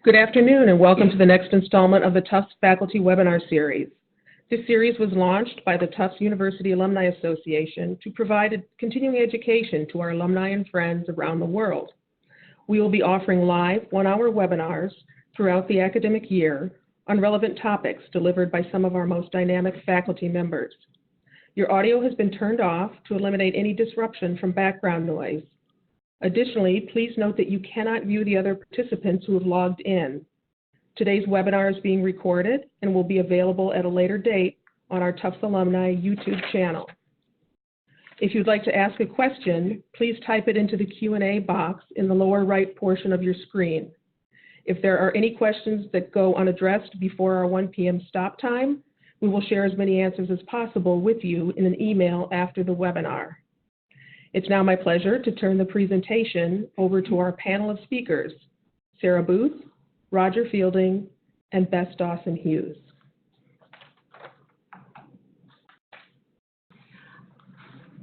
Good afternoon and welcome to the next installment of the Tufts Faculty Webinar Series. This series was launched by the Tufts University Alumni Association to provide continuing education to our alumni and friends around the world. We will be offering live one-hour webinars throughout the academic year on relevant topics delivered by some of our most dynamic faculty members. Your audio has been turned off to eliminate any disruption from background noise. Additionally, please note that you cannot view the other participants who have logged in. Today's webinar is being recorded and will be available at a later date on our Tufts Alumni YouTube channel. If you'd like to ask a question, please type it into the Q&A box in the lower right portion of your screen. If there are any questions that go unaddressed before our 1 p.m. stop time, we will share as many answers as possible with you in an email after the webinar. It's now my pleasure to turn the presentation over to our panel of speakers, Sarah Booth, Roger Fielding, and Bess Dawson-Hughes.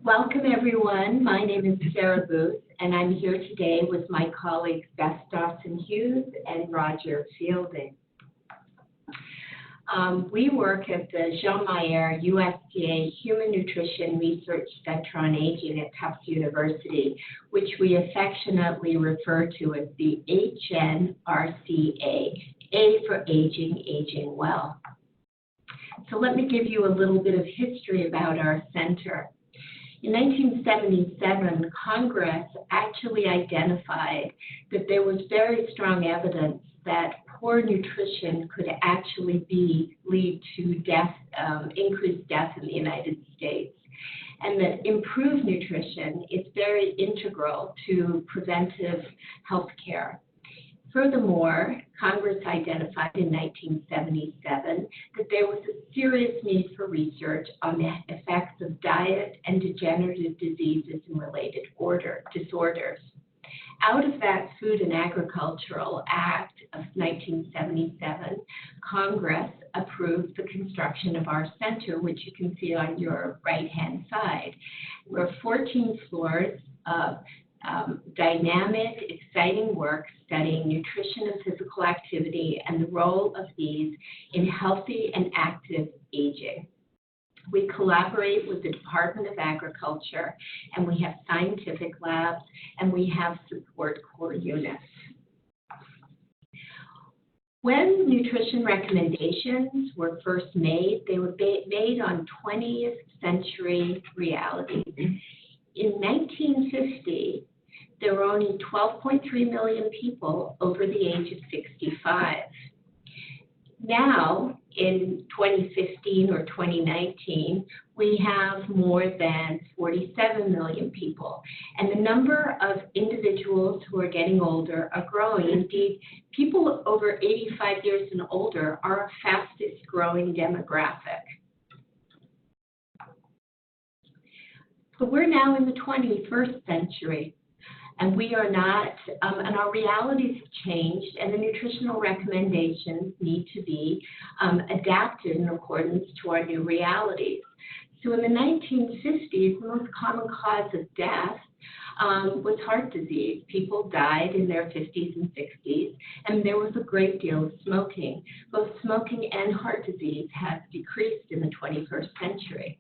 Welcome everyone. My name is Sarah Booth and I'm here today with my colleagues Bess Dawson-Hughes and Roger Fielding. We work at the Jean Mayer USDA Human Nutrition Research Center on Aging at Tufts University, which we affectionately refer to as the HNRCA, A for Aging, Aging Well. So let me give you a little bit of history about our center. In 1977, Congress actually identified that there was very strong evidence that poor nutrition could actually lead to death, increased death in the United States, and that improved nutrition is very integral to preventive health care. Furthermore, Congress identified in 1977 that there was a serious need for research on the effects of diet and degenerative diseases and related disorders. Out of that Food and Agricultural Act of 1977, Congress approved the construction of our center, which you can see on your right-hand side. We're 14 floors of dynamic, exciting work studying nutrition and physical activity and the role of these in healthy and active aging. We collaborate with the Department of Agriculture, and we have scientific labs, and we have support core units. When nutrition recommendations were first made, they were made on 20th century realities. In 1950, there were only 12.3 million people over the age of 65. Now, in 2015 or 2019, we have more than 47 million people. And the number of individuals who are getting older are growing. Indeed, people over 85 years and older are our fastest growing demographic. But we're now in the 21st century. And we are not, and our realities have changed, and the nutritional recommendations need to be adapted in accordance to our new realities. So in the 1950s, the most common cause of death was heart disease. People died in their 50s and 60s, and there was a great deal of smoking. Both smoking and heart disease have decreased in the 21st century.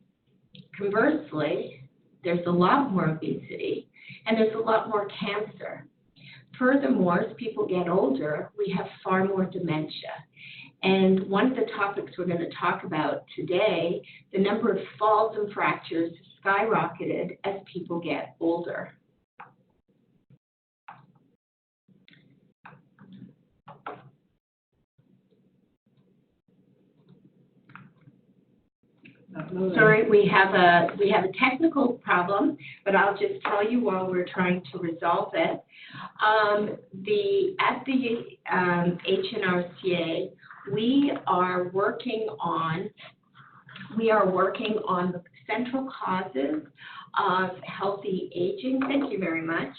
Conversely, there's a lot more obesity, and there's a lot more cancer. Furthermore, as people get older, we have far more dementia. And one of the topics we're going to talk about today, the number of falls and fractures skyrocketed as people get older. Sorry, we have a technical problem, but I'll just tell you while we're trying to resolve it. At the HNRCA, we are working on the central causes of healthy aging. Thank you very much.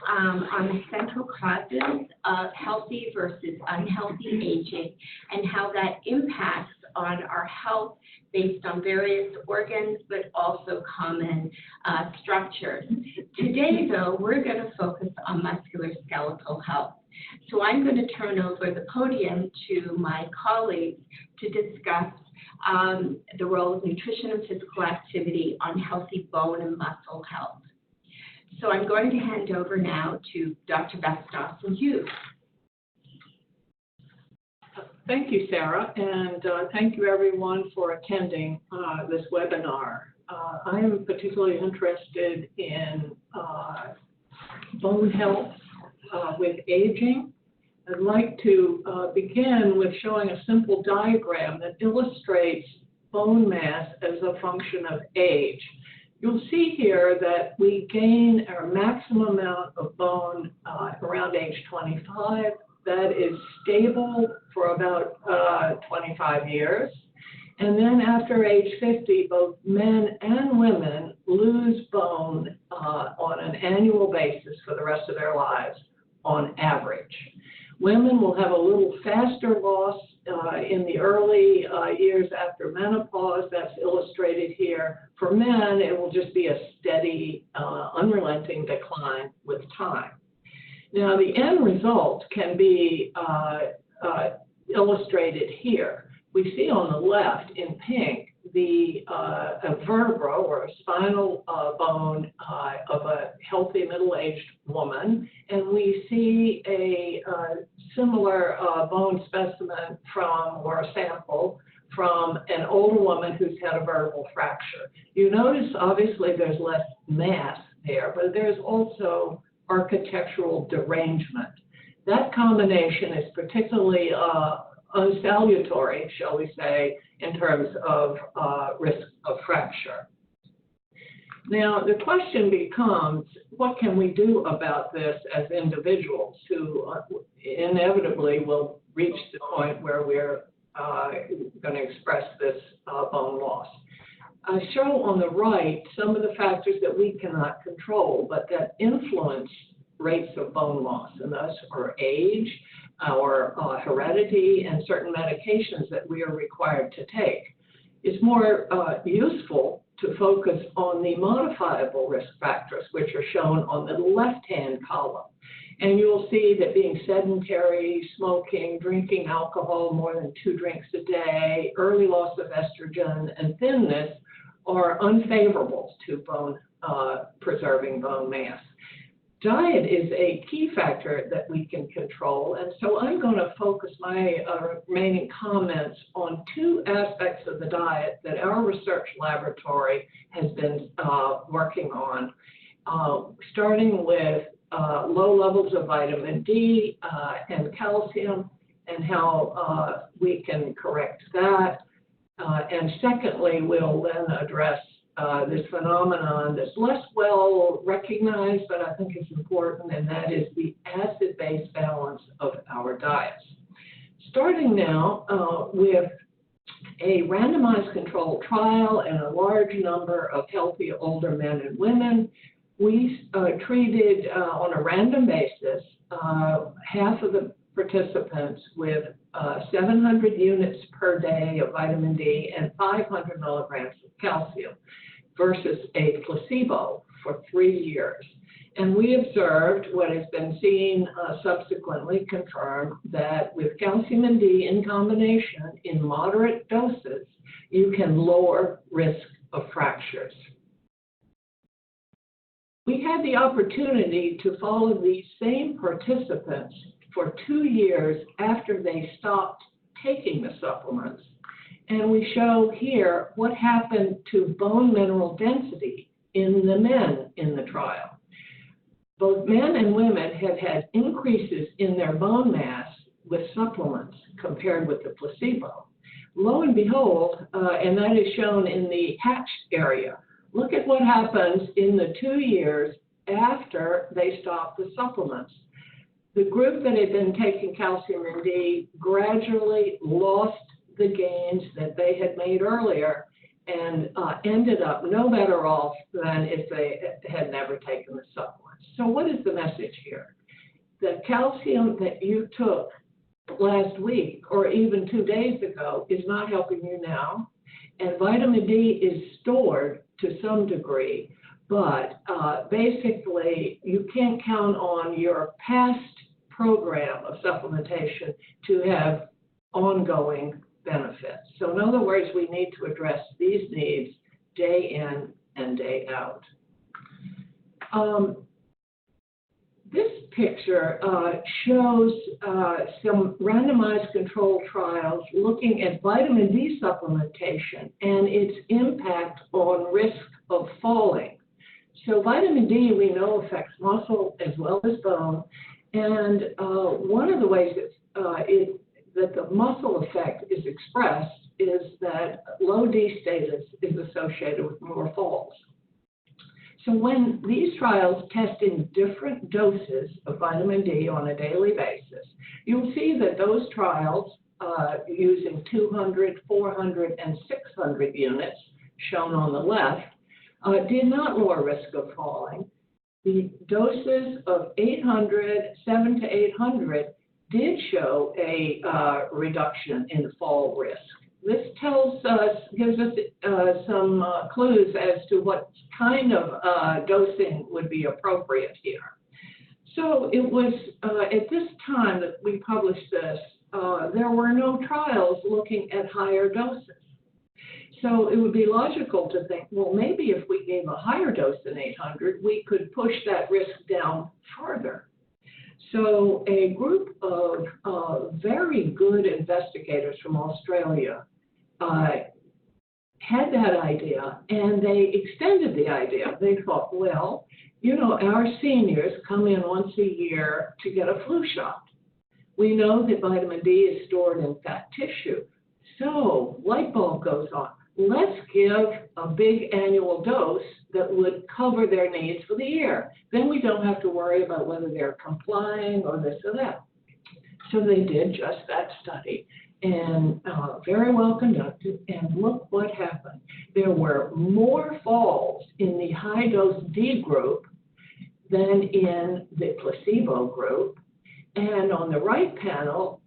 On the central causes of healthy versus unhealthy aging and how that impacts on our health based on various organs, but also common structures. Today, though, we're going to focus on musculoskeletal health. So I'm going to turn over the podium to my colleagues to discuss the role of nutrition and physical activity on healthy bone and muscle health. So I'm going to hand over now to Dr. Beth Dawson-Hughes. Thank you, Sarah, and thank you everyone for attending this webinar. I am particularly interested in bone health with aging. I'd like to begin with showing a simple diagram that illustrates bone mass as a function of age. You'll see here that we gain our maximum amount of bone around age 25. That is stable for about 25 years. And then after age 50, both men and women lose bone on an annual basis for the rest of their lives on average. Women will have a little faster loss in the early years after menopause. That's illustrated here. For men, it will just be a steady, unrelenting decline with time. Now, the end result can be illustrated here. We see on the left in pink a vertebra or a spinal bone of a healthy middle-aged woman, and we see a similar bone specimen or a sample from an older woman who's had a vertebral fracture. You notice, obviously, there's less mass there, but there's also architectural derangement. That combination is particularly unsalutary, shall we say, in terms of risk of fracture. Now, the question becomes, what can we do about this as individuals who inevitably will reach the point where we're going to express this bone loss? I show on the right some of the factors that we cannot control, but that influence rates of bone loss, and those are age, our heredity, and certain medications that we are required to take. It's more useful to focus on the modifiable risk factors, which are shown on the left-hand column. And you'll see that being sedentary, smoking, drinking alcohol more than 2 drinks a day, early loss of estrogen, and thinness are unfavorable to preserving bone mass. Diet is a key factor that we can control, and so I'm going to focus my remaining comments on 2 aspects of the diet that our research laboratory has been working on, starting with low levels of vitamin D and calcium and how we can correct that. And secondly, we'll then address this phenomenon that's less well recognized, but I think is important, and that is the acid-base balance of our diets. Starting now with a randomized controlled trial and a large number of healthy older men and women, we treated on a random basis half of the participants with 700 units per day of vitamin D and 500 milligrams of calcium versus a placebo for 3 years. And we observed what has been seen subsequently confirmed, that with calcium and D in combination in moderate doses, you can lower risk of fractures. We had the opportunity to follow these same participants for 2 years after they stopped taking the supplements. And we show here what happened to bone mineral density in the men in the trial. Both men and women have had increases in their bone mass with supplements compared with the placebo. Lo and behold, and that is shown in the hatched area, look at what happens in the 2 years after they stop the supplements. The group that had been taking calcium and D gradually lost the gains that they had made earlier and ended up no better off than if they had never taken the supplements. So what is the message here? The calcium that you took last week or even 2 days ago is not helping you now, and vitamin D is stored to some degree, but basically you can't count on your past program of supplementation to have ongoing benefits. So in other words, we need to address these needs day in and day out. This picture shows some randomized controlled trials looking at vitamin D supplementation and its impact on risk of falling. So vitamin D, we know, affects muscle as well as bone, and one of the ways that the muscle effect is expressed is that low D status is associated with more falls. So when these trials testing different doses of vitamin D on a daily basis, you'll see that those trials using 200, 400, and 600 units, shown on the left, did not lower risk of falling. The doses of 7 to 800, did show a reduction in fall risk. This gives us some clues as to what kind of dosing would be appropriate here. So it was at this time that we published this, there were no trials looking at higher doses. So it would be logical to think, well, maybe if we gave a higher dose than 800, we could push that risk down further. So a group of very good investigators from Australia had that idea, and they extended the idea. They thought, well, you know, our seniors come in once a year to get a flu shot. We know that vitamin D is stored in fat tissue. So light bulb goes on. Let's give a big annual dose that would cover their needs for the year. Then we don't have to worry about whether they're complying or this or that. So they did just that study, and very well conducted, and look what happened. There were more falls in the high-dose D group than in the placebo group, and on the right panel,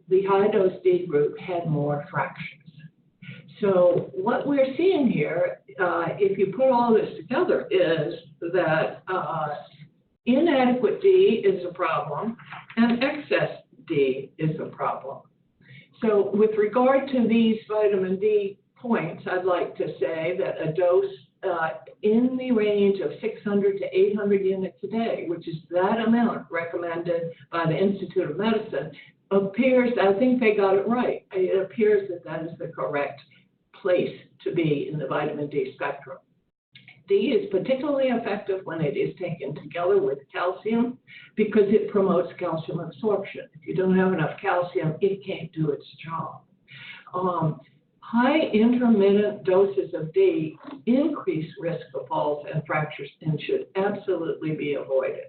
the high-dose D group had more fractures. So what we're seeing here, if you put all this together, is that inadequate D is a problem and excess D is a problem. So with regard to these vitamin D points, I'd like to say that a dose in the range of 600 to 800 units a day, which is that amount recommended by the Institute of Medicine, appears, I think they got it right. It appears that that is the correct place to be in the vitamin D spectrum. D is particularly effective when it is taken together with calcium because it promotes calcium absorption. If you don't have enough calcium, it can't do its job. High intermittent doses of D increase risk of falls and fractures and should absolutely be avoided.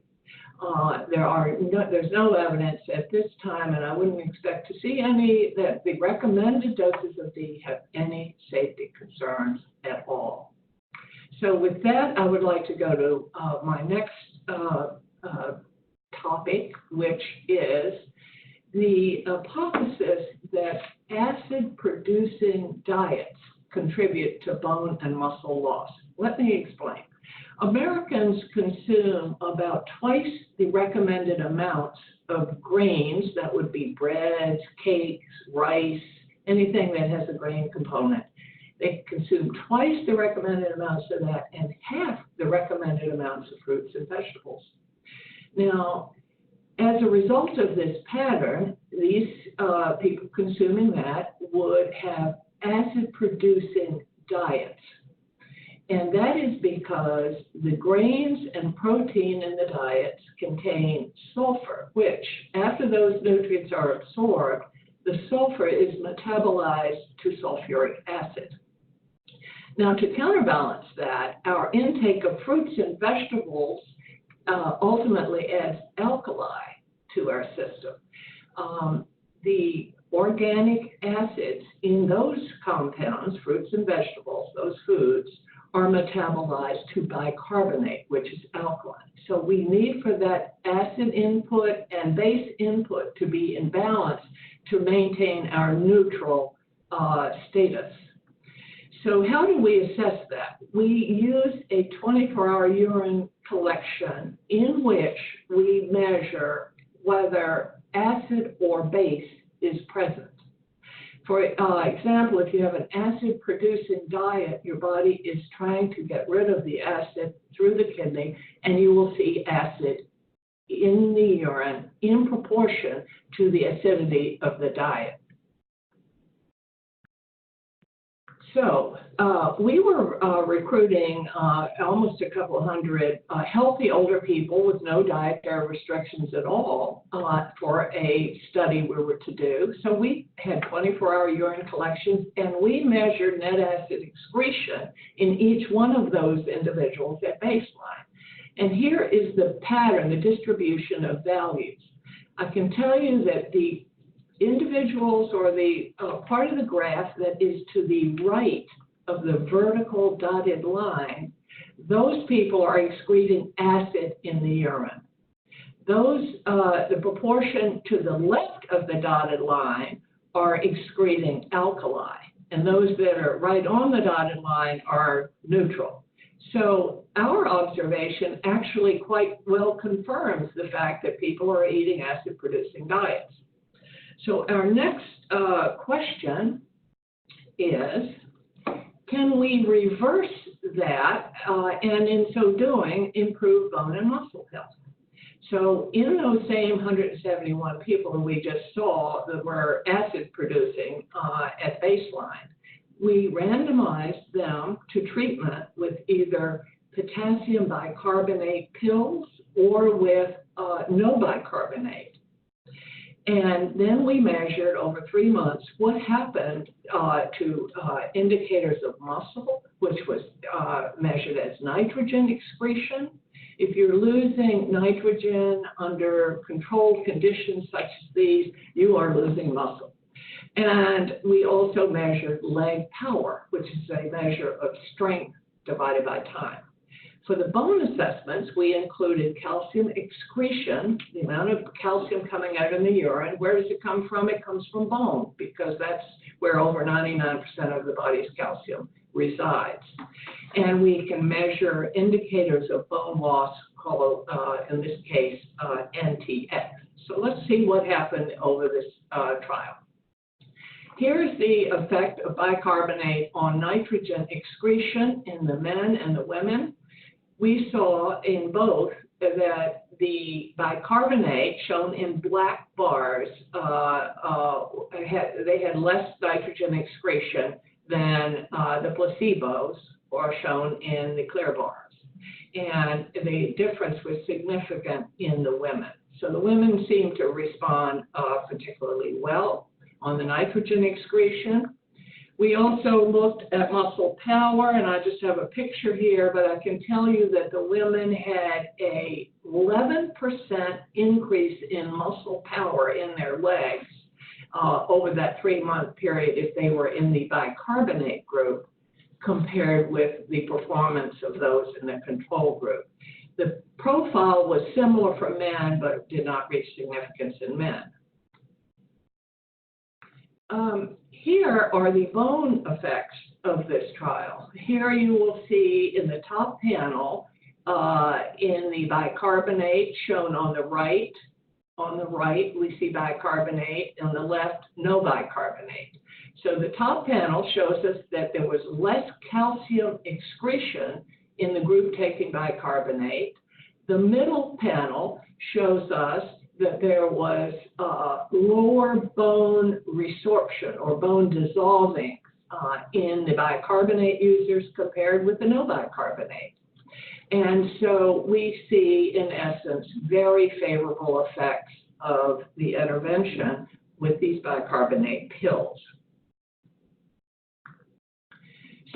There's no evidence at this time, and I wouldn't expect to see any, that the recommended doses of D have any safety concerns at all. So with that, I would like to go to my next topic, which is the hypothesis that acid-producing diets contribute to bone and muscle loss. Let me explain. Americans consume about twice the recommended amounts of grains, that would be breads, cakes, rice, anything that has a grain component. They consume twice the recommended amounts of that and half the recommended amounts of fruits and vegetables. Now, as a result of this pattern, these people consuming that would have acid-producing diets. And that is because the grains and protein in the diets contain sulfur, which, after those nutrients are absorbed, the sulfur is metabolized to sulfuric acid. Now, to counterbalance that, our intake of fruits and vegetables ultimately adds alkali to our system. The organic acids in those compounds, fruits and vegetables, those foods, are metabolized to bicarbonate, which is alkaline. So we need for that acid input and base input to be in balance to maintain our neutral status. So how do we assess that? We use a 24-hour urine collection in which we measure whether acid or base is present. For example, if you have an acid-producing diet, your body is trying to get rid of the acid through the kidney, and you will see acid in the urine in proportion to the acidity of the diet. So we were recruiting almost a couple hundred healthy older people with no dietary restrictions at all for a study we were to do. So we had 24-hour urine collections, and we measured net acid excretion in each one of those individuals at baseline. And here is the pattern, the distribution of values. I can tell you that the individuals, or the part of the graph that is to the right of the vertical dotted line, those people are excreting acid in the urine. Those, the proportion to the left of the dotted line are excreting alkali, and those that are right on the dotted line are neutral. So our observation actually quite well confirms the fact that people are eating acid-producing diets. So our next question is, can we reverse that and in so doing improve bone and muscle health? So in those same 171 people that we just saw that were acid producing at baseline, we randomized them to treatment with either potassium bicarbonate pills or with no bicarbonate. And then we measured over 3 months what happened to indicators of muscle, which was measured as nitrogen excretion. If you're losing nitrogen under controlled conditions such as these, you are losing muscle. And we also measured leg power, which is a measure of strength divided by time. For the bone assessments, we included calcium excretion, the amount of calcium coming out in the urine. Where does it come from? It comes from bone, because that's where over 99% of the body's calcium resides. And we can measure indicators of bone loss, called, in this case, NTX. So let's see what happened over this trial. Here's the effect of bicarbonate on nitrogen excretion in the men and the women. We saw in both that the bicarbonate, shown in black bars, they had less nitrogen excretion than the placebos, or shown in the clear bars. And the difference was significant in the women. So the women seemed to respond particularly well on the nitrogen excretion. We also looked at muscle power, and I just have a picture here, but I can tell you that the women had a 11% increase in muscle power in their legs over that 3-month period if they were in the bicarbonate group, compared with the performance of those in the control group. The profile was similar for men, but did not reach significance in men. Here are the bone effects of this trial. Here you will see in the top panel, in the bicarbonate shown on the right, we see bicarbonate, on the left, no bicarbonate. So the top panel shows us that there was less calcium excretion in the group taking bicarbonate. The middle panel shows us that there was lower bone resorption, or bone dissolving, in the bicarbonate users compared with the no bicarbonate. And so we see, in essence, very favorable effects of the intervention with these bicarbonate pills.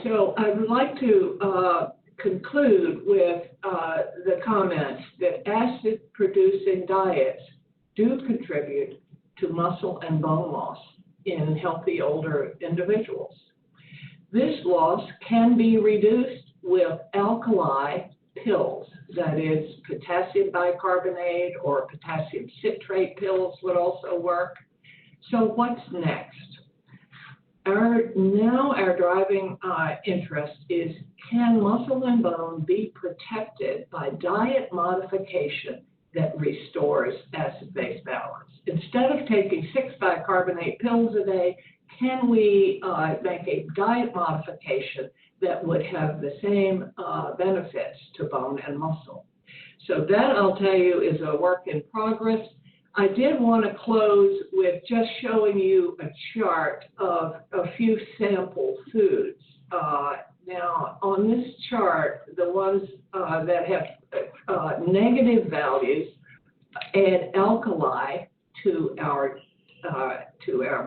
So I would like to conclude with the comments that acid-producing diets do contribute to muscle and bone loss in healthy older individuals. This loss can be reduced with alkali pills, that is, potassium bicarbonate or potassium citrate pills would also work. So what's next? Our driving interest is, can muscle and bone be protected by diet modification that restores acid-base balance. Instead of taking 6 bicarbonate pills a day, can we make a diet modification that would have the same benefits to bone and muscle? So that, I'll tell you, is a work in progress. I did want to close with just showing you a chart of a few sample foods. Now, on this chart, the ones that have negative values add alkali to our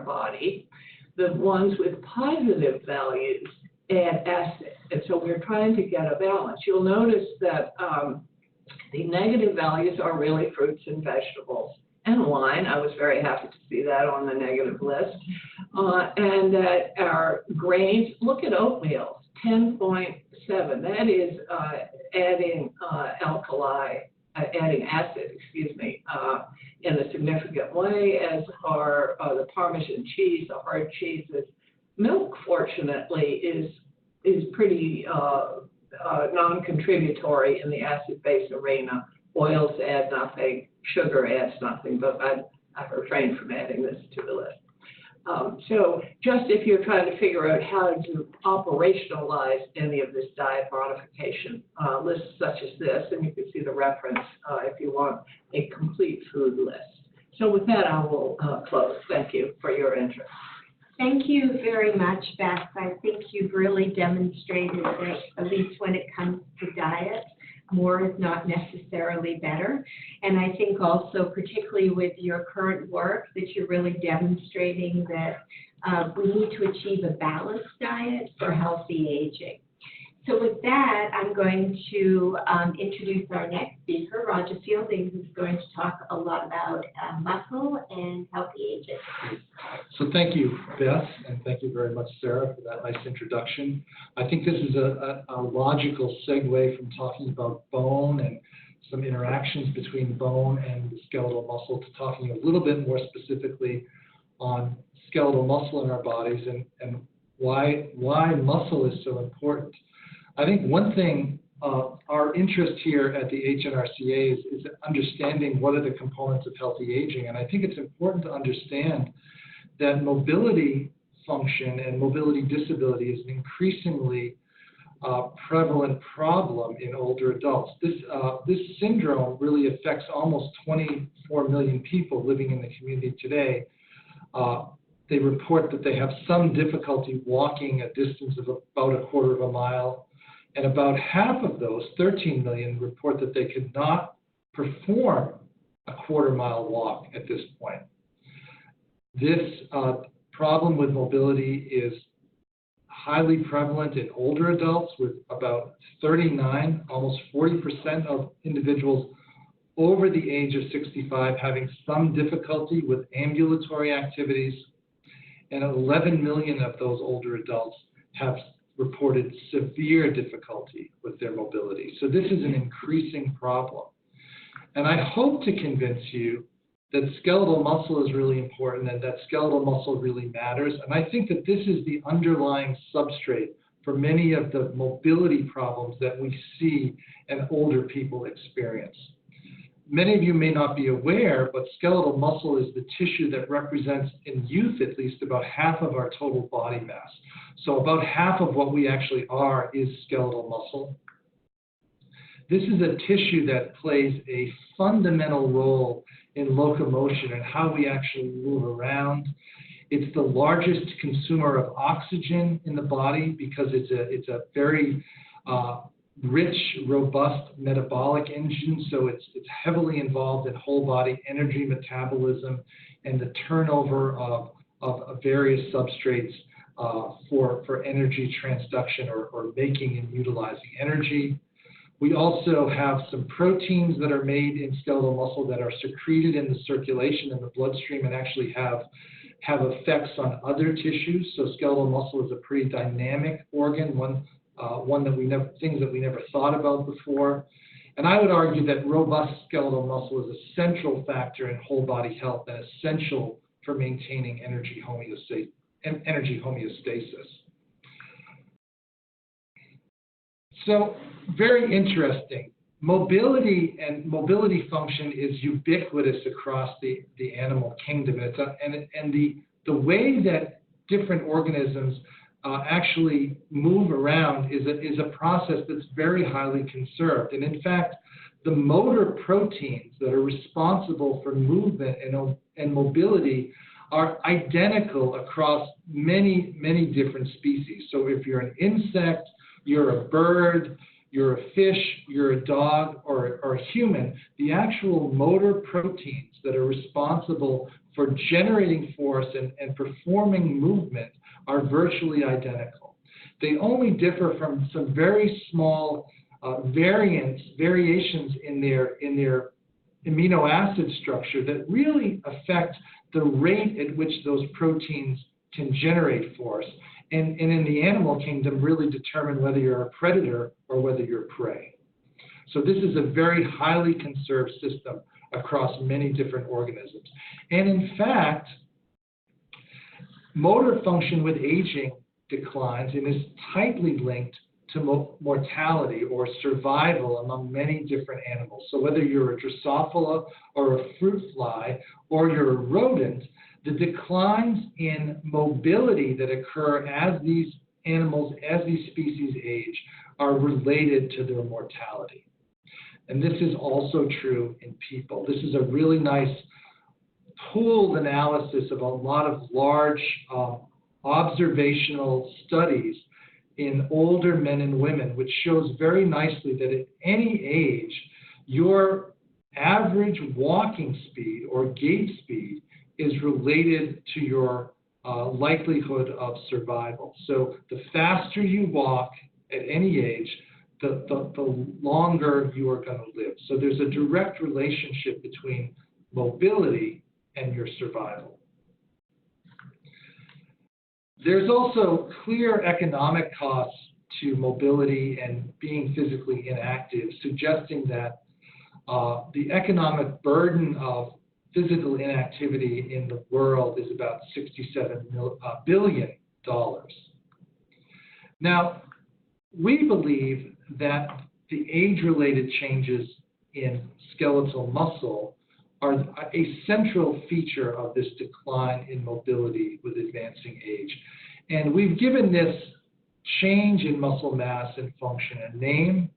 body. The ones with positive values add acid. And so we're trying to get a balance. You'll notice that the negative values are really fruits and vegetables and wine. I was very happy to see that on the negative list. And that our grains, look at oatmeal, 10.7. That is adding adding acid, in a significant way, as are the Parmesan cheese, the hard cheeses. Milk, fortunately, is pretty non-contributory in the acid-base arena. Oils add nothing, sugar adds nothing, but I've refrained from adding this to the list. So just if you're trying to figure out how to operationalize any of this diet modification, lists such as this, and you can see the reference if you want a complete food list. So with that, I will close. Thank you for your interest. Thank you very much, Beth. I think you've really demonstrated that, at least when it comes to diet, more is not necessarily better. And I think also, particularly with your current work, that you're really demonstrating that we need to achieve a balanced diet for healthy aging. So with that, I'm going to introduce our next speaker, Roger Fielding, who's going to talk a lot about muscle and healthy aging. So thank you, Beth, and thank you very much, Sarah, for that nice introduction. I think this is a logical segue from talking about bone and some interactions between bone and the skeletal muscle to talking a little bit more specifically on skeletal muscle in our bodies and why muscle is so important. I think one thing, our interest here at the HNRCA is understanding what are the components of healthy aging. And I think it's important to understand that mobility function and mobility disability is an increasingly prevalent problem in older adults. This syndrome really affects almost 24 million people living in the community today. They report that they have some difficulty walking a distance of about a quarter of a mile. And about half of those, 13 million, report that they could not perform a quarter-mile walk at this point. This problem with mobility is highly prevalent in older adults, with about 39, almost 40% of individuals over the age of 65 having some difficulty with ambulatory activities, and 11 million of those older adults have reported severe difficulty with their mobility. So this is an increasing problem. And I hope to convince you that skeletal muscle is really important and that skeletal muscle really matters. And I think that this is the underlying substrate for many of the mobility problems that we see and older people experience. Many of you may not be aware, but skeletal muscle is the tissue that represents, in youth at least, about half of our total body mass. So about half of what we actually are is skeletal muscle. This is a tissue that plays a fundamental role in locomotion and how we actually move around. It's the largest consumer of oxygen in the body because it's a very rich, robust metabolic engine, so it's heavily involved in whole body energy metabolism and the turnover of various substrates for energy transduction or making and utilizing energy. We also have some proteins that are made in skeletal muscle that are secreted in the circulation in the bloodstream and actually have effects on other tissues. So skeletal muscle is a pretty dynamic organ, things that we never thought about before. And I would argue that robust skeletal muscle is a central factor in whole body health and essential for maintaining energy homeostasis. So very interesting. Mobility and mobility function is ubiquitous across the animal kingdom. The way that different organisms actually move around is a process that's very highly conserved. And in fact, the motor proteins that are responsible for movement and mobility are identical across many, many different species. So if you're an insect, you're a bird, you're a fish, you're a dog, or a human, the actual motor proteins that are responsible for generating force and performing movement are virtually identical. They only differ from some very small variations in their amino acid structure that really affect the rate at which those proteins can generate force. And in the animal kingdom, really determine whether you're a predator or whether you're prey. So this is a very highly conserved system across many different organisms. And in fact, motor function with aging declines and is tightly linked to mortality or survival among many different animals. So whether you're a Drosophila or a fruit fly or you're a rodent, the declines in mobility that occur as these species age are related to their mortality. And this is also true in people. This is a really nice pooled analysis of a lot of large observational studies in older men and women, which shows very nicely that at any age, your average walking speed or gait speed is related to your likelihood of survival. So the faster you walk at any age, the longer you are going to live. So there's a direct relationship between mobility and your survival. There's also clear economic costs to mobility and being physically inactive, suggesting that the economic burden of physical inactivity in the world is about $67 billion. Now, we believe that the age-related changes in skeletal muscle are a central feature of this decline in mobility with advancing age. And we've given this change in muscle mass and function a name.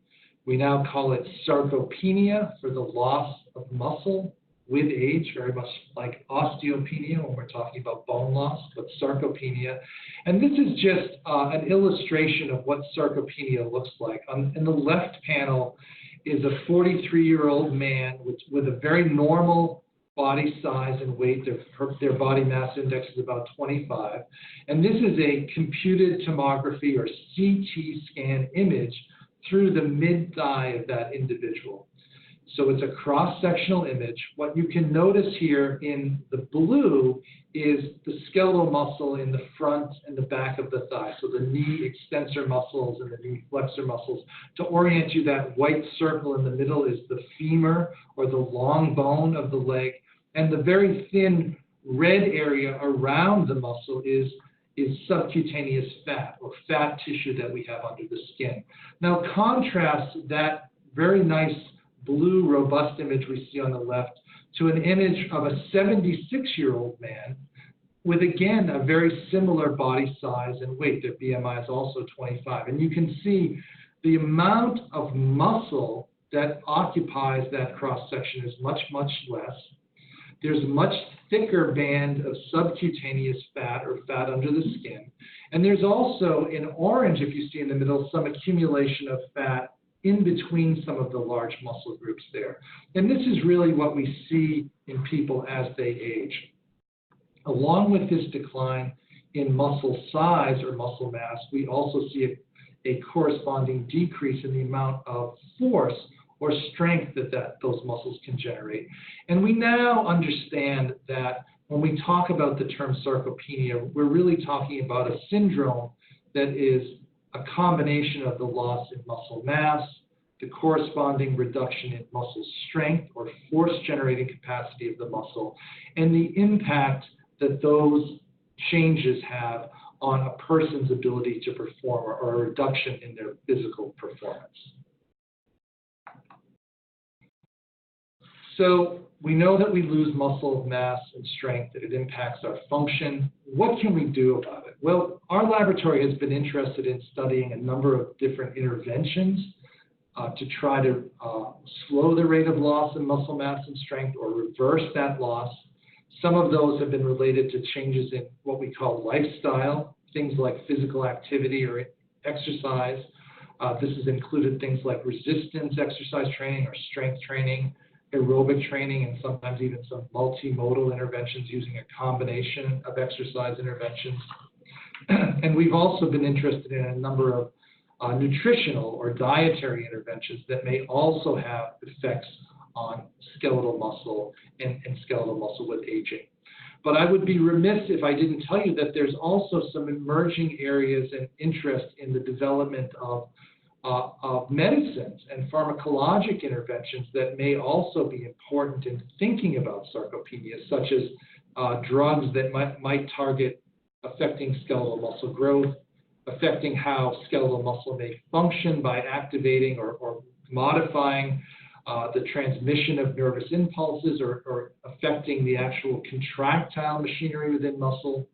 We now call it sarcopenia for the loss of muscle with age, very much like osteopenia when we're talking about bone loss, but sarcopenia. And this is just an illustration of what sarcopenia looks like. In the left panel is a 43-year-old man with a very normal body size and weight. Their body mass index is about 25. And this is a computed tomography or CT scan image through the mid-thigh of that individual. So it's a cross-sectional image. What you can notice here in the blue is the skeletal muscle in the front and the back of the thigh. So the knee extensor muscles and the knee flexor muscles. To orient you, that white circle in the middle is the femur or the long bone of the leg. And the very thin red area around the muscle is subcutaneous fat or fat tissue that we have under the skin. Now contrast that very nice blue robust image we see on the left to an image of a 76-year-old man with, again, a very similar body size and weight. Their BMI is also 25. And you can see the amount of muscle that occupies that cross-section is much, much less. There's a much thicker band of subcutaneous fat or fat under the skin. And there's also, in orange, if you see in the middle, some accumulation of fat in between some of the large muscle groups there. And this is really what we see in people as they age. Along with this decline in muscle size or muscle mass, we also see a corresponding decrease in the amount of force or strength that those muscles can generate. And we now understand that when we talk about the term sarcopenia, we're really talking about a syndrome that is a combination of the loss in muscle mass, the corresponding reduction in muscle strength or force generating capacity of the muscle, and the impact that those changes have on a person's ability to perform or a reduction in their physical performance. So we know that we lose muscle mass and strength, that it impacts our function. What can we do about it? Well, our laboratory has been interested in studying a number of different interventions to try to slow the rate of loss in muscle mass and strength or reverse that loss. Some of those have been related to changes in what we call lifestyle, things like physical activity or exercise. This has included things like resistance exercise training or strength training, aerobic training, and sometimes even some multimodal interventions using a combination of exercise interventions. And we've also been interested in a number of nutritional or dietary interventions that may also have effects on skeletal muscle and skeletal muscle with aging. But I would be remiss if I didn't tell you that there's also some emerging areas and interest in the development of medicines and pharmacologic interventions that may also be important in thinking about sarcopenia, such as drugs that might target affecting skeletal muscle growth, affecting how skeletal muscle may function by activating or modifying the transmission of nervous impulses or affecting the actual contractile machinery within muscle.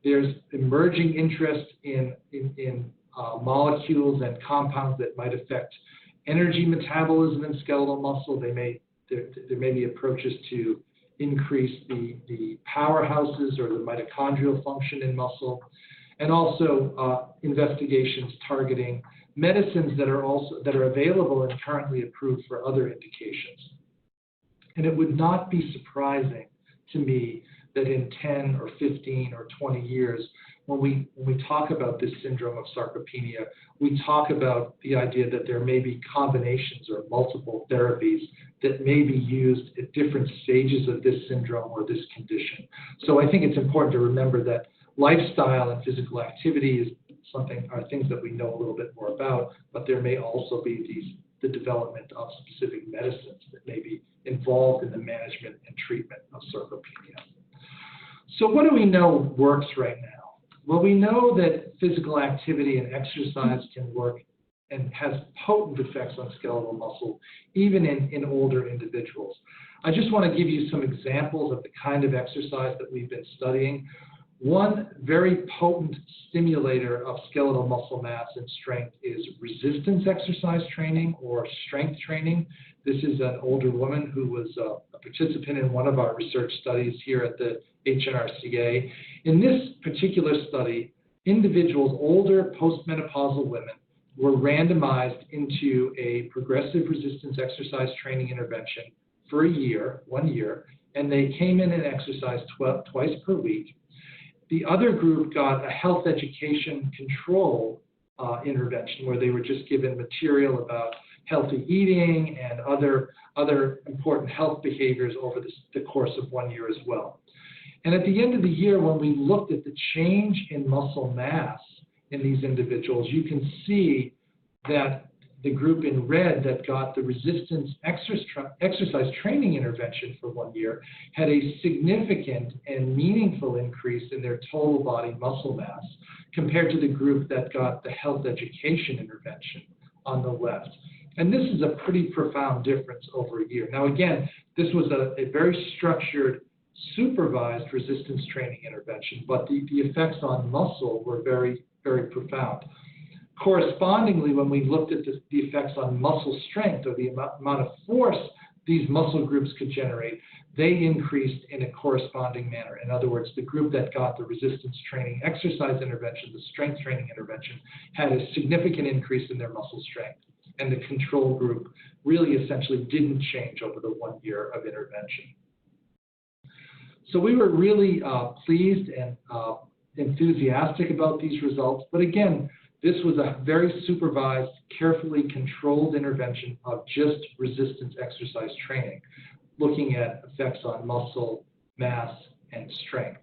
There's emerging interest in molecules and compounds that might affect energy metabolism in skeletal muscle. There may be approaches to increase the powerhouses or the mitochondrial function in muscle, and also investigations targeting medicines that are available and currently approved for other indications. And it would not be surprising to me that in 10 or 15 or 20 years, when we talk about this syndrome of sarcopenia, we talk about the idea that there may be combinations or multiple therapies that may be used at different stages of this syndrome or this condition. So I think it's important to remember that lifestyle and physical activity are things that we know a little bit more about, but there may also be the development of specific medicines that may be involved in the management and treatment of sarcopenia. So what do we know works right now? Well, we know that physical activity and exercise can work and has potent effects on skeletal muscle, even in older individuals. I just want to give you some examples of the kind of exercise that we've been studying. One very potent stimulator of skeletal muscle mass and strength is resistance exercise training or strength training. This is an older woman who was a participant in one of our research studies here at the HNRCA. In this particular study, individuals, older postmenopausal women, were randomized into a progressive resistance exercise training intervention for 1 year, and they came in and exercised twice per week. The other group got a health education control intervention where they were just given material about healthy eating and other important health behaviors over the course of 1 year as well. And at the end of the year, when we looked at the change in muscle mass in these individuals, you can see that the group in red that got the resistance exercise training intervention for 1 year had a significant and meaningful increase in their total body muscle mass compared to the group that got the health education intervention on the left. And this is a pretty profound difference over a year. Now, again, this was a very structured, supervised resistance training intervention, but the effects on muscle were very, very profound. Correspondingly, when we looked at the effects on muscle strength or the amount of force these muscle groups could generate, they increased in a corresponding manner. In other words, the group that got the resistance training exercise intervention, the strength training intervention, had a significant increase in their muscle strength. And the control group really essentially didn't change over the 1 year of intervention. So we were really pleased and enthusiastic about these results. But again, this was a very supervised, carefully controlled intervention of just resistance exercise training, looking at effects on muscle, mass, and strength.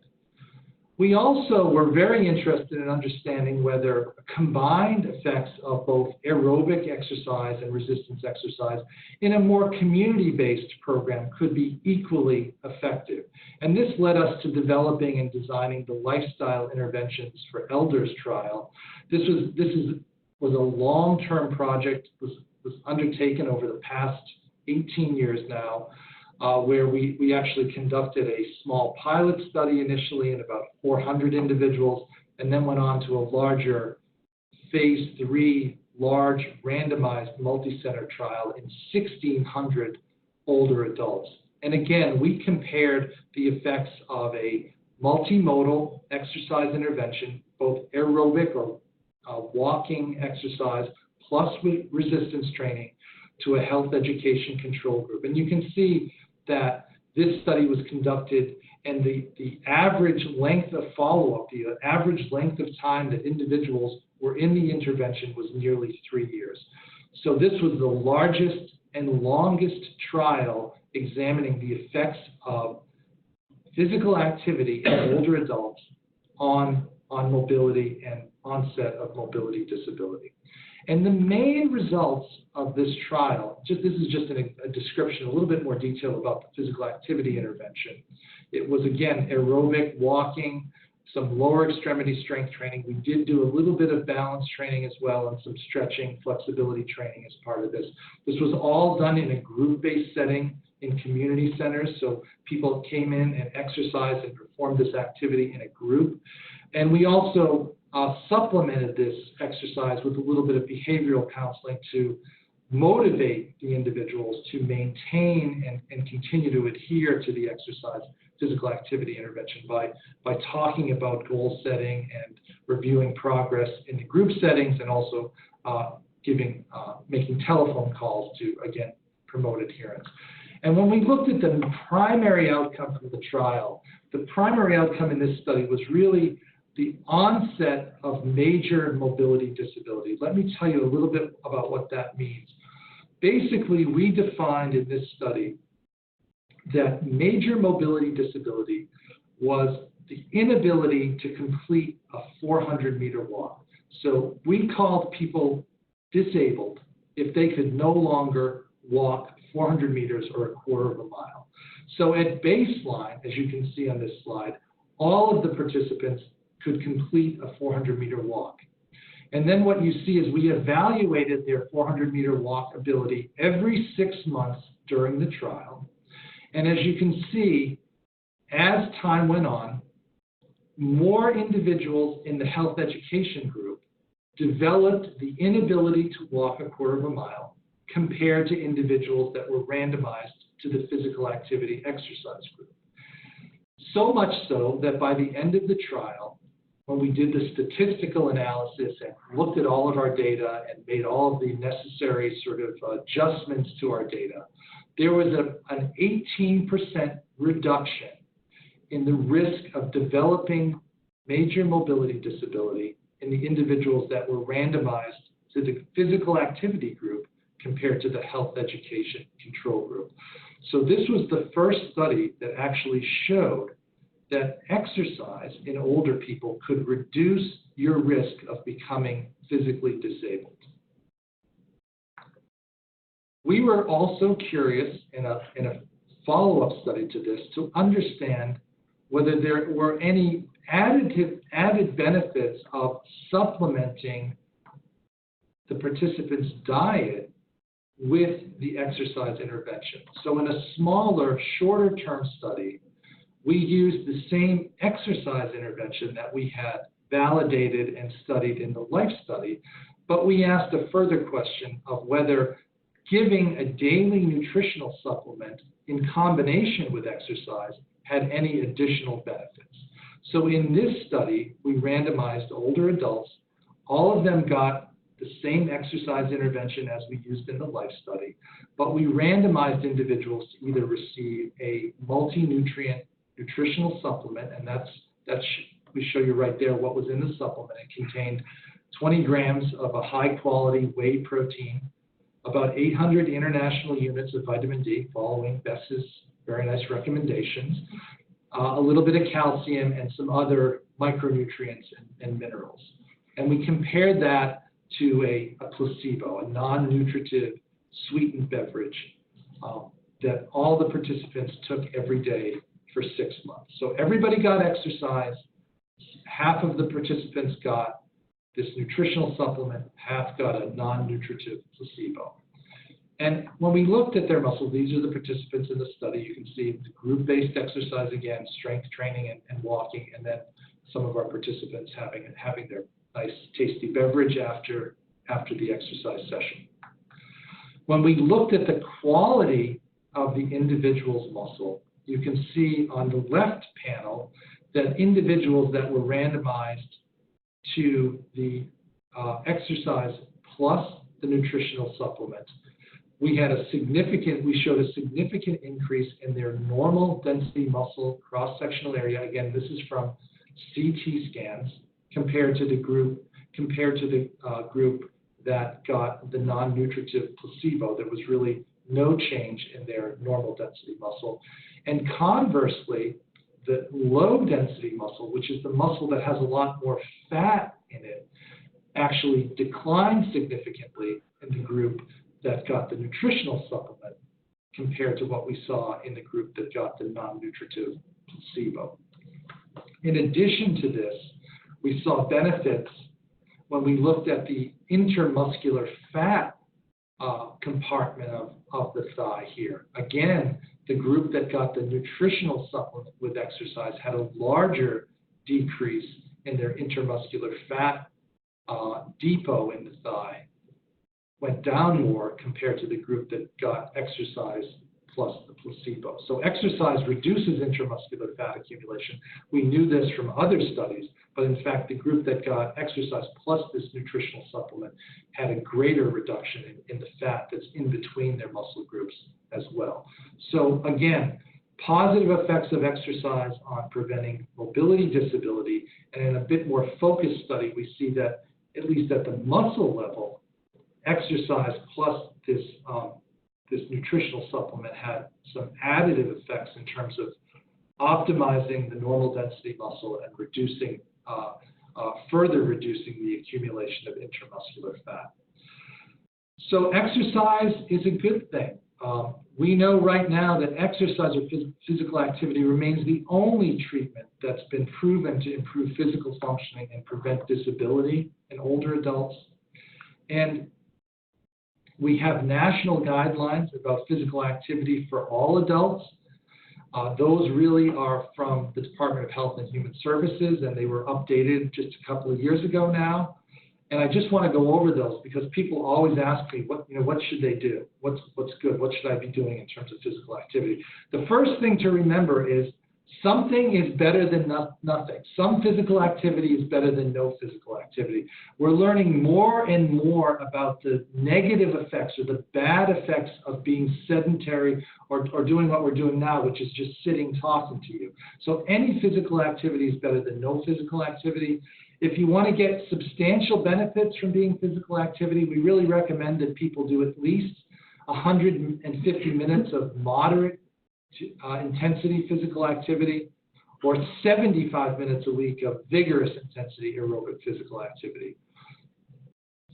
We also were very interested in understanding whether combined effects of both aerobic exercise and resistance exercise in a more community-based program could be equally effective. And this led us to developing and designing the lifestyle interventions for elders trial. This was a long-term project, was undertaken over the past 18 years now. where we actually conducted a small pilot study initially in about 400 individuals, and then went on to a larger phase 3, large randomized multi-center trial in 1,600 older adults. And again, we compared the effects of a multimodal exercise intervention, both aerobic or walking exercise plus resistance training, to a health education control group. And you can see that this study was conducted, and the average length of follow-up, the average length of time that individuals were in the intervention was nearly 3 years. So this was the largest and longest trial examining the effects of physical activity in older adults on mobility and onset of mobility disability. And the main results of this trial, this is just a description, a little bit more detail about the physical activity intervention. It was, again, aerobic, walking, some lower extremity strength training. We did do a little bit of balance training as well, and some stretching, flexibility training as part of this. This was all done in a group-based setting in community centers, so people came in and exercised and performed this activity in a group. And we also supplemented this exercise with a little bit of behavioral counseling to motivate the individuals to maintain and continue to adhere to the exercise physical activity intervention by talking about goal setting and reviewing progress in the group settings, and also making telephone calls to, again, promote adherence. And when we looked at the primary outcome from the trial, the primary outcome in this study was really the onset of major mobility disability. Let me tell you a little bit about what that means. Basically, we defined in this study that major mobility disability was the inability to complete a 400-meter walk. So we called people disabled if they could no longer walk 400 meters or a quarter of a mile. So at baseline, as you can see on this slide, all of the participants could complete a 400-meter walk. And then what you see is we evaluated their 400-meter walk ability every 6 months during the trial. And as you can see, as time went on, more individuals in the health education group developed the inability to walk a quarter of a mile compared to individuals that were randomized to the physical activity exercise group. So much so that by the end of the trial, when we did the statistical analysis and looked at all of our data and made all of the necessary sort of adjustments to our data, there was an 18% reduction in the risk of developing major mobility disability in the individuals that were randomized to the physical activity group compared to the health education control group. So this was the first study that actually showed that exercise in older people could reduce your risk of becoming physically disabled. We were also curious in a follow-up study to this to understand whether there were any added benefits of supplementing the participants' diet with the exercise intervention. So in a smaller, shorter-term study, we used the same exercise intervention that we had validated and studied in the life study, but we asked a further question of whether giving a daily nutritional supplement in combination with exercise had any additional benefits. So in this study, we randomized older adults. All of them got the same exercise intervention as we used in the life study, but we randomized individuals to either receive a multi-nutrient nutritional supplement, and we show you right there what was in the supplement. It contained 20 grams of a high-quality whey protein, about 800 international units of vitamin D, following Bess's very nice recommendations, a little bit of calcium, and some other micronutrients and minerals. And we compared that to a placebo, a non-nutritive sweetened beverage that all the participants took every day for 6 months. So everybody got exercise. Half of the participants got this nutritional supplement, half got a non-nutritive placebo. And when we looked at their muscles, these are the participants in the study. You can see the group-based exercise again, strength training and walking, and then some of our participants having their nice tasty beverage after the exercise session. When we looked at the quality of the individual's muscle, you can see on the left panel that individuals that were randomized to the exercise plus the nutritional supplement, we showed a significant increase in their normal density muscle cross-sectional area. Again, this is from CT scans compared to the group that got the non-nutritive placebo. There was really no change in their normal density muscle. And conversely, the low density muscle, which is the muscle that has a lot more fat in it, actually declined significantly in the group that got the nutritional supplement compared to what we saw in the group that got the non-nutritive placebo. In addition to this, we saw benefits when we looked at the intermuscular fat compartment of the thigh here. Again, the group that got the nutritional supplement with exercise had a larger decrease in their intermuscular fat depot in the thigh, went down more compared to the group that got exercise plus the placebo. So exercise reduces intramuscular fat accumulation. We knew this from other studies, but in fact, the group that got exercise plus this nutritional supplement had a greater reduction in the fat that's in between their muscle groups as well. So again, positive effects of exercise on preventing mobility disability, and in a bit more focused study, we see that at least at the muscle level, exercise plus this nutritional supplement had some additive effects in terms of optimizing the normal density muscle and further reducing the accumulation of intramuscular fat. So exercise is a good thing. We know right now that exercise or physical activity remains the only treatment that's been proven to improve physical functioning and prevent disability in older adults. And we have national guidelines about physical activity for all adults. Those really are from the Department of Health and Human Services, and they were updated just a couple of years ago now. And I just want to go over those because people always ask me, what should they do? What's good? What should I be doing in terms of physical activity? The first thing to remember is something is better than nothing. Some physical activity is better than no physical activity. We're learning more and more about the negative effects or the bad effects of being sedentary or doing what we're doing now, which is just sitting, talking to you. So any physical activity is better than no physical activity. If you want to get substantial benefits from being physical activity, we really recommend that people do at least 150 minutes of moderate intensity physical activity or 75 minutes a week of vigorous intensity aerobic physical activity.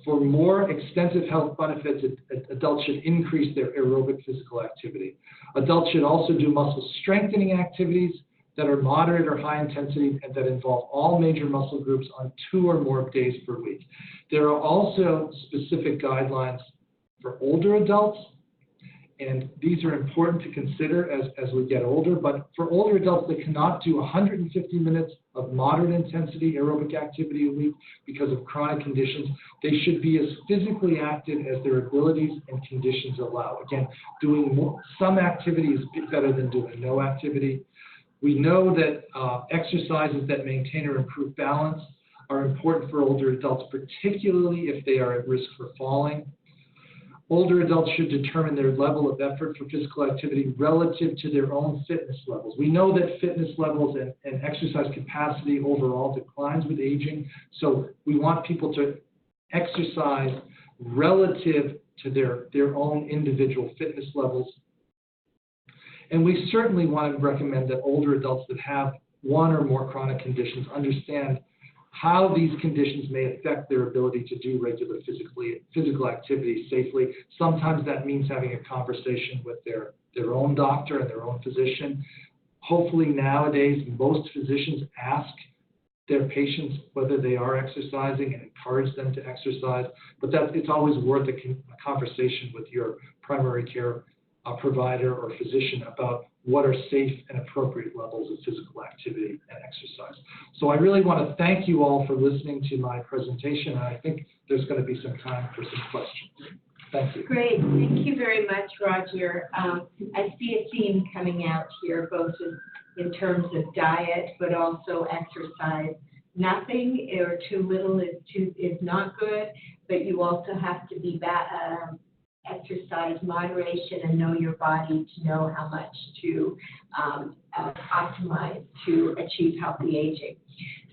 For more extensive health benefits, adults should increase their aerobic physical activity. Adults should also do muscle strengthening activities that are moderate or high intensity and that involve all major muscle groups on 2 or more days per week. There are also specific guidelines for older adults, and these are important to consider as we get older. But for older adults that cannot do 150 minutes of moderate intensity aerobic activity a week because of chronic conditions, they should be as physically active as their abilities and conditions allow. Again, doing some activity is better than doing no activity. We know that exercises that maintain or improve balance are important for older adults, particularly if they are at risk for falling. Older adults should determine their level of effort for physical activity relative to their own fitness levels. We know that fitness levels and exercise capacity overall declines with aging, so we want people to exercise relative to their own individual fitness levels. And we certainly want to recommend that older adults that have 1 or more chronic conditions understand how these conditions may affect their ability to do regular physical activity safely. Sometimes that means having a conversation with their own doctor and their own physician. Hopefully nowadays, most physicians ask their patients whether they are exercising and encourage them to exercise. But it's always worth a conversation with your primary care provider or physician about what are safe and appropriate levels of physical activity and exercise. So I really want to thank you all for listening to my presentation, and I think there's going to be some time for some questions. Thank you. Great. Thank you very much, Roger. I see a theme coming out here, both in terms of diet, but also exercise. Nothing or too little is not good, but you also have to be exercise moderation and know your body to know how much to optimize to achieve healthy aging.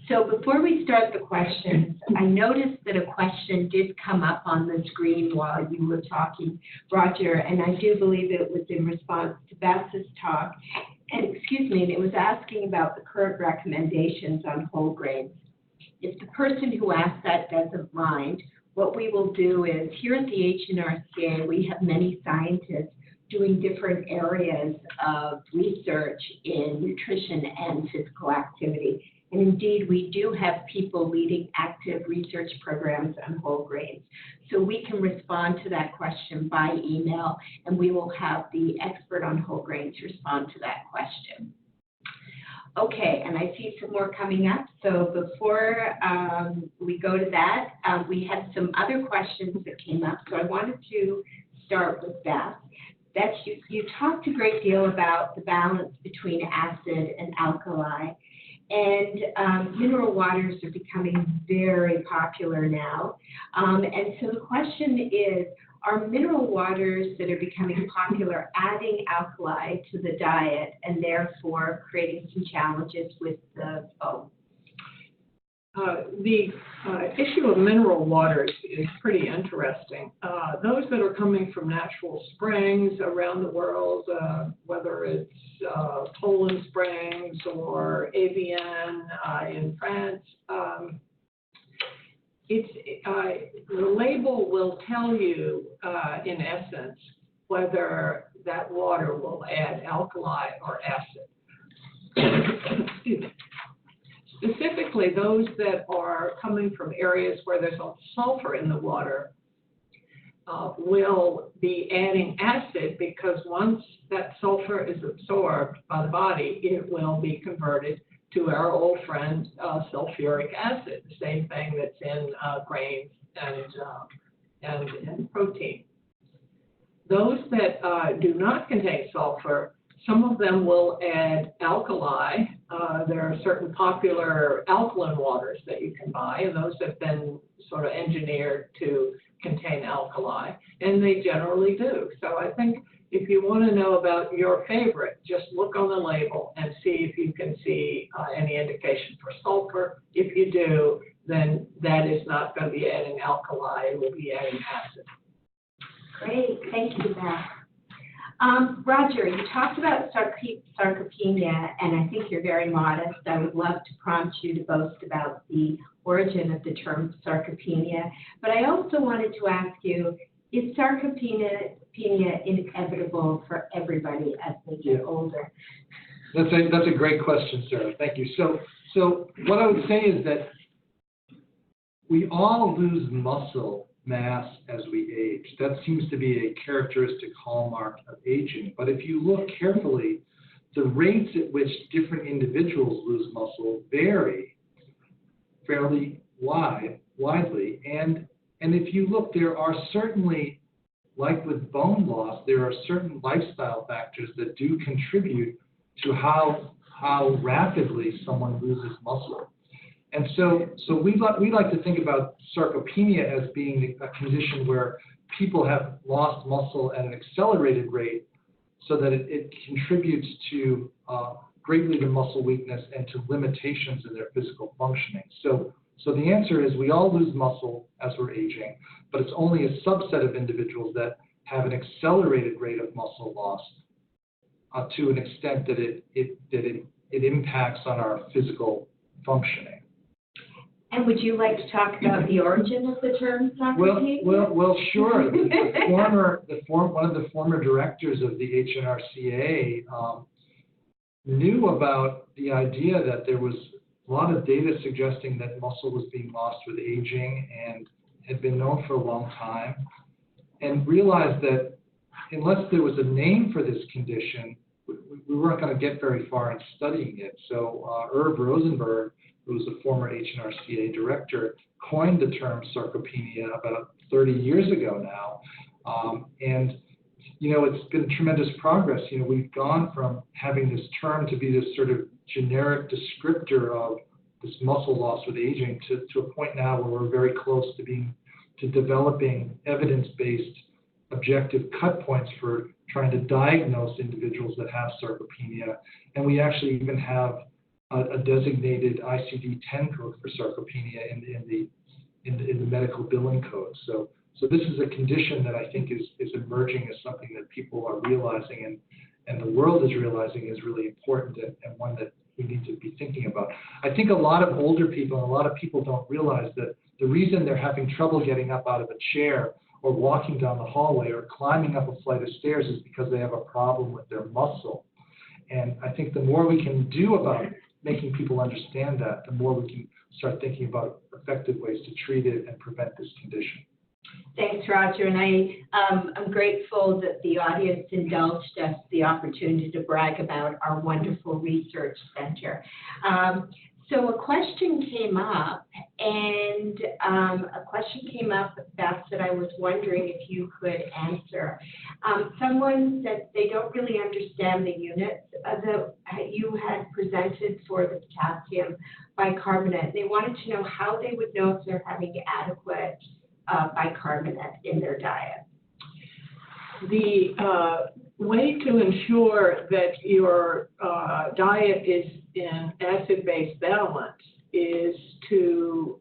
So before we start the questions, I noticed that a question did come up on the screen while you were talking, Roger, and I do believe it was in response to Beth's talk. And excuse me, and it was asking about the current recommendations on whole grains. If the person who asked that doesn't mind, what we will do is, here at the HNRCA, we have many scientists doing different areas of research in nutrition and physical activity. And indeed, we do have people leading active research programs on whole grains. So we can respond to that question by email, and we will have the expert on whole grains respond to that question. Okay, and I see some more coming up. So before we go to that, we had some other questions that came up. So I wanted to start with Beth. Beth, you talked a great deal about the balance between acid and alkali. And mineral waters are becoming very popular now. And so the question is, are mineral waters that are becoming popular adding alkali to the diet and therefore creating some challenges with the bone? The issue of mineral waters is pretty interesting. Those that are coming from natural springs around the world, whether it's Poland Springs or Evian in France, the label will tell you, in essence, whether that water will add alkali or acid. Excuse me. Specifically, those that are coming from areas where there's sulfur in the water will be adding acid, because once that sulfur is absorbed by the body, it will be converted to our old friend sulfuric acid, the same thing that's in grains and protein. Those that do not contain sulfur, some of them will add alkali. There are certain popular alkaline waters that you can buy, and those have been sort of engineered to contain alkali, and they generally do. So I think if you want to know about your favorite, just look on the label and see if you can see any indication for sulfur. If you do, then that is not going to be adding alkali, it will be adding acid. Great, thank you, Beth. Roger, you talked about sarcopenia, and I think you're very modest. I would love to prompt you to boast about the origin of the term sarcopenia. But I also wanted to ask you, is sarcopenia inevitable for everybody as they get older? That's a great question, Sarah. Thank you. So what I would say is that we all lose muscle mass as we age. That seems to be a characteristic hallmark of aging. But if you look carefully, the rates at which different individuals lose muscle vary fairly widely. And if you look, there are certainly, like with bone loss, there are certain lifestyle factors that do contribute to how rapidly someone loses muscle. And so we like to think about sarcopenia as being a condition where people have lost muscle at an accelerated rate, so that it contributes to greatly to muscle weakness and to limitations in their physical functioning. So the answer is we all lose muscle as we're aging, but it's only a subset of individuals that have an accelerated rate of muscle loss to an extent that it impacts on our physical functioning. And would you like to talk about the origin of the term sarcopenia? Well, sure. One of the former directors of the HNRCA knew about the idea that there was a lot of data suggesting that muscle was being lost with aging and had been known for a long time, and realized that unless there was a name for this condition, we weren't going to get very far in studying it. So Irv Rosenberg, who was a former HNRCA director, coined the term sarcopenia about 30 years ago now. And, you know, it's been tremendous progress. You know, we've gone from having this term to be this sort of generic descriptor of this muscle loss with aging to a point now where we're very close to developing evidence-based objective cut points for trying to diagnose individuals that have sarcopenia. And we actually even have a designated ICD-10 code for sarcopenia in the medical billing code. So this is a condition that I think is emerging as something that people are realizing and the world is realizing is really important and one that we need to be thinking about. I think a lot of older people and a lot of people don't realize that the reason they're having trouble getting up out of a chair or walking down the hallway or climbing up a flight of stairs is because they have a problem with their muscle. And I think the more we can do about making people understand that, the more we can start thinking about effective ways to treat it and prevent this condition. Thanks, Roger. And I'm grateful that the audience indulged us the opportunity to brag about our wonderful research center. So a question came up, Beth, that I was wondering if you could answer. Someone said they don't really understand the units that you had presented for the potassium bicarbonate. They wanted to know how they would know if they're having adequate bicarbonate in their diet. The way to ensure that your diet is in acid-base balance is to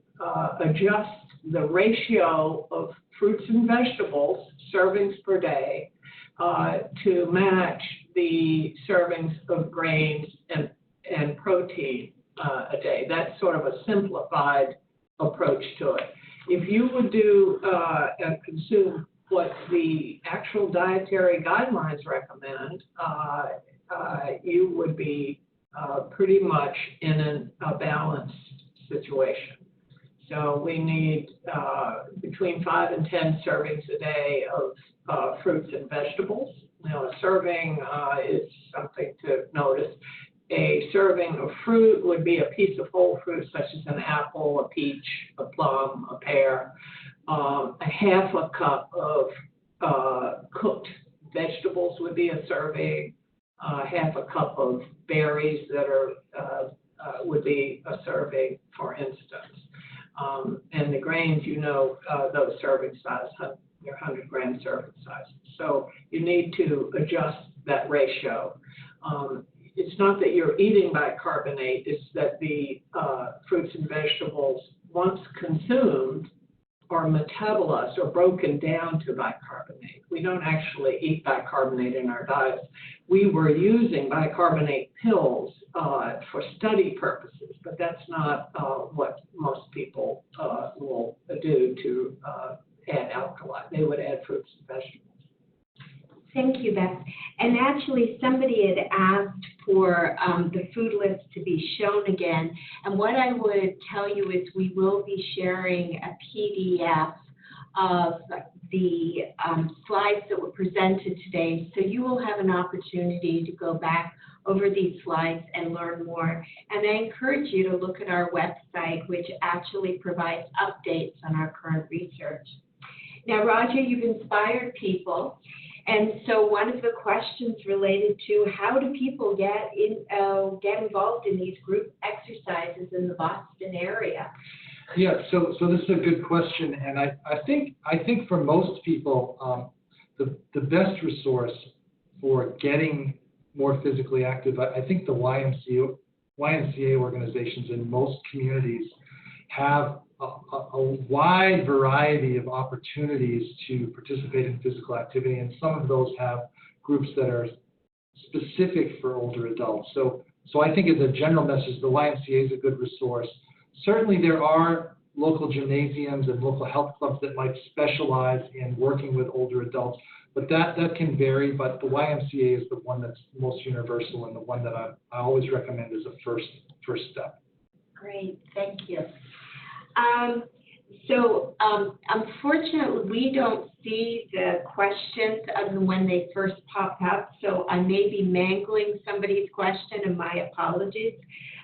adjust the ratio of fruits and vegetables, servings per day, to match the servings of grains and protein a day. That's sort of a simplified approach to it. If you would do and consume what the actual dietary guidelines recommend, you would be pretty much in a balanced situation. So we need between 5 and 10 servings a day of fruits and vegetables. Now, a serving is something to notice. A serving of fruit would be a piece of whole fruit, such as an apple, a peach, a plum, a pear. A half a cup of cooked vegetables would be a serving. Half a cup of berries that are would be a serving, for instance. And the grains, you know, those serving size, they're 100-gram serving sizes. So you need to adjust that ratio. It's not that you're eating bicarbonate, it's that the fruits and vegetables, once consumed, are metabolized or broken down to bicarbonate. We don't actually eat bicarbonate in our diets. We were using bicarbonate pills for study purposes, but that's not what most people will do to add alkali. They would add fruits and vegetables. Thank you, Beth. And actually, somebody had asked for the food list to be shown again. And what I would tell you is we will be sharing a PDF of the slides that were presented today. So you will have an opportunity to go back over these slides and learn more. And I encourage you to look at our website, which actually provides updates on our current research. Now, Roger, you've inspired people. And so one of the questions related to how do people get involved in these group exercises in the Boston area? Yeah, so this is a good question, and I think for most people, the best resource for getting more physically active, I think the YMCA organizations in most communities have a wide variety of opportunities to participate in physical activity, and some of those have groups that are specific for older adults. So I think as a general message, the YMCA is a good resource. Certainly there are local gymnasiums and local health clubs that might specialize in working with older adults, but that can vary, but the YMCA is the one that's most universal and the one that I always recommend as a first step. Great, thank you. Unfortunately, we don't see the questions other than when they first pop up, so I may be mangling somebody's question, and my apologies.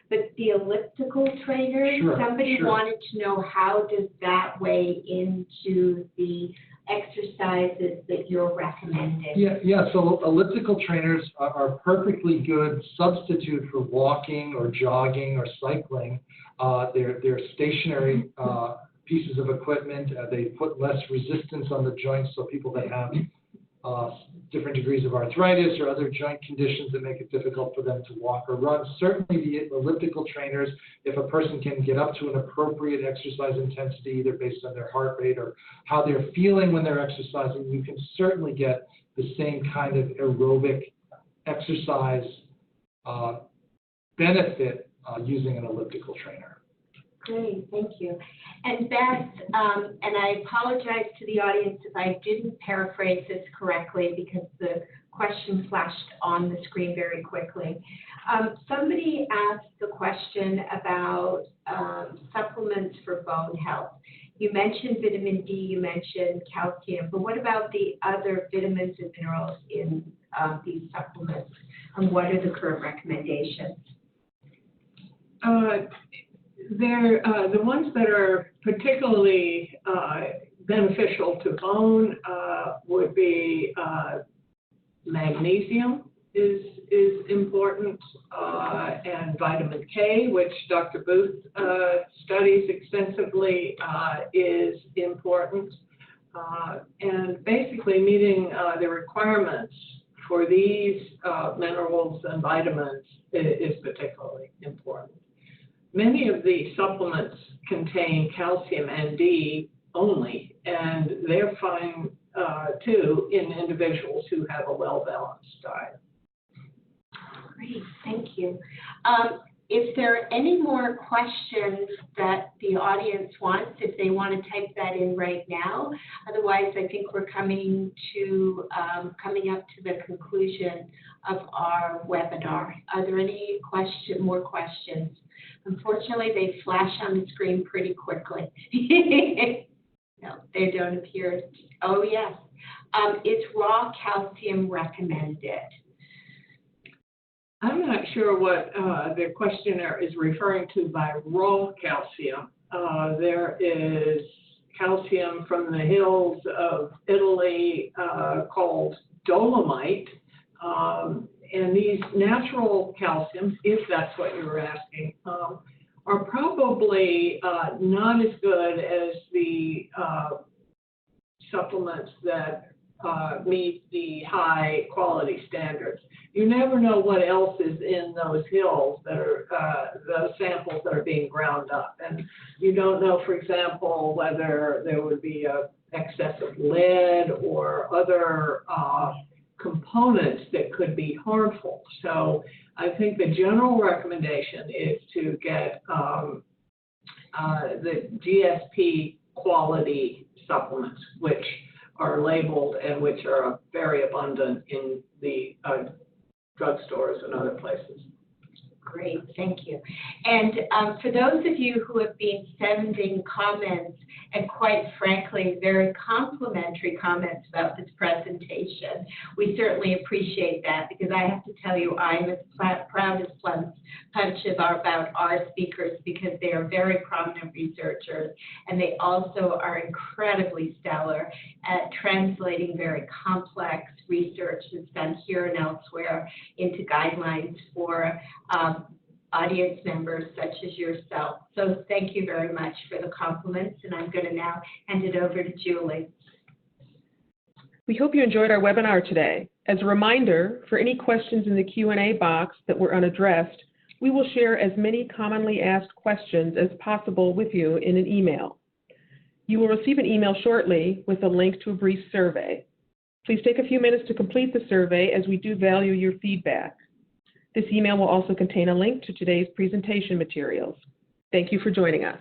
But the elliptical trainer, somebody wanted to know how does that weigh into the exercises that you're recommending? Yeah. So elliptical trainers are a perfectly good substitute for walking or jogging or cycling. They're stationary pieces of equipment. They put less resistance on the joints, so people that have different degrees of arthritis or other joint conditions that make it difficult for them to walk or run. Certainly the elliptical trainers, if a person can get up to an appropriate exercise intensity, either based on their heart rate or how they're feeling when they're exercising, you can certainly get the same kind of aerobic exercise benefit using an elliptical trainer. Great, thank you. And Beth, and I apologize to the audience if I didn't paraphrase this correctly because the question flashed on the screen very quickly. Somebody asked the question about supplements for bone health. You mentioned vitamin D, you mentioned calcium, but what about the other vitamins and minerals in these supplements, and what are the current recommendations? The ones that are particularly beneficial to bone would be magnesium is important, and vitamin K, which Dr. Booth studies extensively, is important. And basically meeting the requirements for these minerals and vitamins is particularly important. Many of the supplements contain calcium and D only, and they're fine too in individuals who have a well-balanced diet. Great, thank you. If there are any more questions that the audience wants, if they want to type that in right now. Otherwise, I think we're coming up to the conclusion of our webinar. Are there any more questions? Unfortunately, they flash on the screen pretty quickly. No, they don't appear. Oh, yes. Is raw calcium recommended? I'm not sure what the questioner is referring to by raw calcium. There is calcium from the hills of Italy called dolomite. And these natural calciums, if that's what you were asking, are probably not as good as the supplements that meet the high quality standards. You never know what else is in those hills that are those samples that are being ground up, and you don't know, for example, whether there would be excess of lead or other components that could be harmful. So I think the general recommendation is to get the GSP quality supplements, which are labeled and which are very abundant in the drugstores and other places. Great, thank you. And for those of you who have been sending comments, and quite frankly, very complimentary comments about this presentation, we certainly appreciate that, because I have to tell you, I'm as proud as punch about our speakers, because they are very prominent researchers, and they also are incredibly stellar at translating very complex research that's done here and elsewhere into guidelines for audience members such as yourself. So thank you very much for the compliments, and I'm going to now hand it over to Julie. We hope you enjoyed our webinar today. As a reminder, for any questions in the Q&A box that were unaddressed, we will share as many commonly asked questions as possible with you in an email. You will receive an email shortly with a link to a brief survey. Please take a few minutes to complete the survey, as we do value your feedback. This email will also contain a link to today's presentation materials. Thank you for joining us.